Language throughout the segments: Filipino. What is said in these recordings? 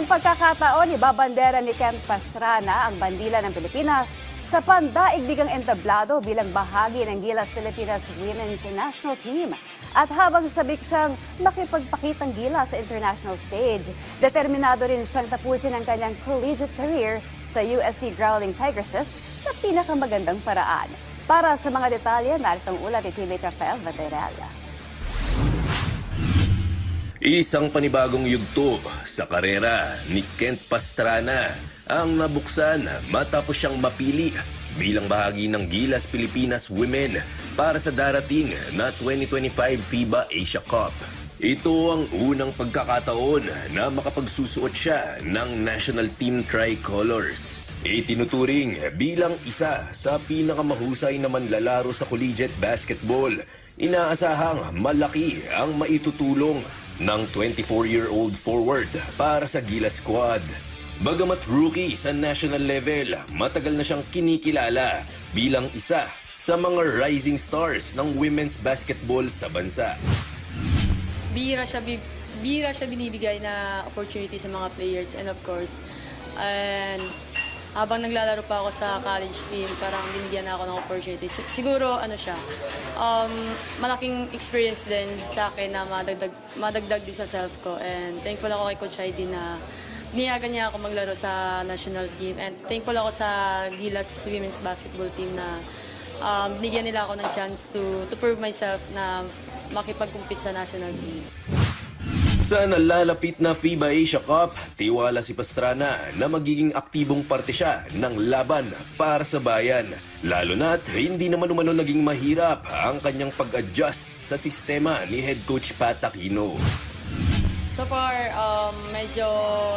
ngayong pagkakataon, ibabandera ni Ken Pastrana ang bandila ng Pilipinas sa pandaigdigang entablado bilang bahagi ng Gilas Pilipinas Women's National Team. At habang sabik siyang makipagpakitang gilas sa international stage, determinado rin siyang tapusin ang kanyang collegiate career sa UST Growling Tigresses sa pinakamagandang paraan. Para sa mga detalye, narito ang ulat ni Teammate Rafael Vaderella. Isang panibagong yugto sa karera ni Ken Pastrana ang nabuksan matapos siyang mapili bilang bahagi ng Gilas Pilipinas Women para sa darating na 2025 FIBA Asia Cup. Ito ang unang pagkakataon na makapagsusuot siya ng national team tricolors. Itinuturing bilang isa sa pinakamahusay na manlalaro sa collegiate basketball. Inaasahang malaki ang maitutulong ng 24-year-old forward para sa Gilas squad. Bagamat rookie sa national level, matagal na siyang kinikilala bilang isa sa mga rising stars ng women's basketball sa bansa. Bihira siya binibigay na opportunity sa mga players, and of course, habang naglalaro pa ako sa college team, parang binigyan na ako ng opportunity. Siguro, malaking experience din sa akin na madagdag din sa self ko. And thankful ako kay Coach Heidi na niyagan niya ako maglaro sa national team. And thankful ako sa Gilas Women's Basketball team na binigyan nila ako ng chance to prove myself na makipag-compete sa national team. Sa nalalapit na FIBA Asia Cup, tiwala si Pastrana na magiging aktibong parte siya ng laban para sa bayan. Lalo na't hindi naman umano naging mahirap ang kanyang pag-adjust sa sistema ni Head Coach Pat Aquino. So far, medyo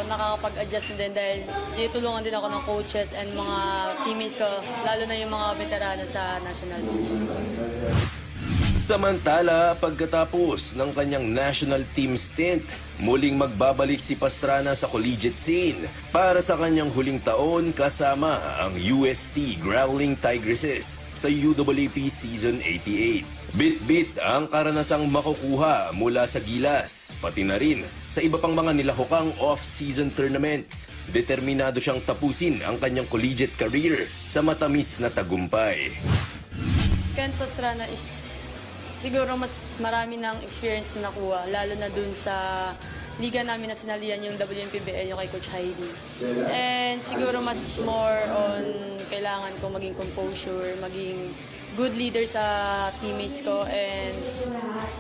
nakakapag-adjust din dahil tinutulungan din ako ng coaches and mga teammates ko, lalo na yung mga veterano sa national team. Samantala, pagkatapos ng kanyang national team stint, muling magbabalik si Pastrana sa collegiate scene para sa kanyang huling taon kasama ang UST Growling Tigresses sa UAAP Season 88. Bit-bit ang karanasang makukuha mula sa Gilas, pati na rin sa iba pang mga nilahokang off-season tournaments. Determinado siyang tapusin ang kanyang collegiate career sa matamis na tagumpay. Ken Pastrana is siguro mas marami ng experience na nakuha, lalo na dun sa liga namin na sinalihan yung WMPBL, yung kay Coach Heidi. And siguro mas more on kailangan ko maging composure, maging good leader sa teammates ko, and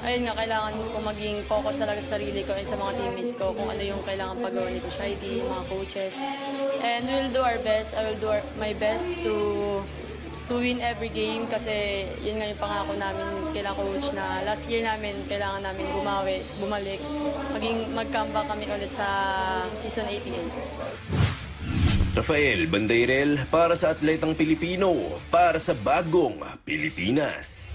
ayun nga, kailangan ko maging focus talaga sa sarili ko and sa mga teammates ko kung ano yung kailangan pagawa ni Coach Heidi, mga coaches. And we'll do our best. I will do my best to win every game kasi yun nga yung pangako namin kailangan coach na last year namin kailangan namin bumalik, mag-comeback kami ulit sa season 88. Rafael Bandairel para sa Atletang Pilipino, para sa Bagong Pilipinas.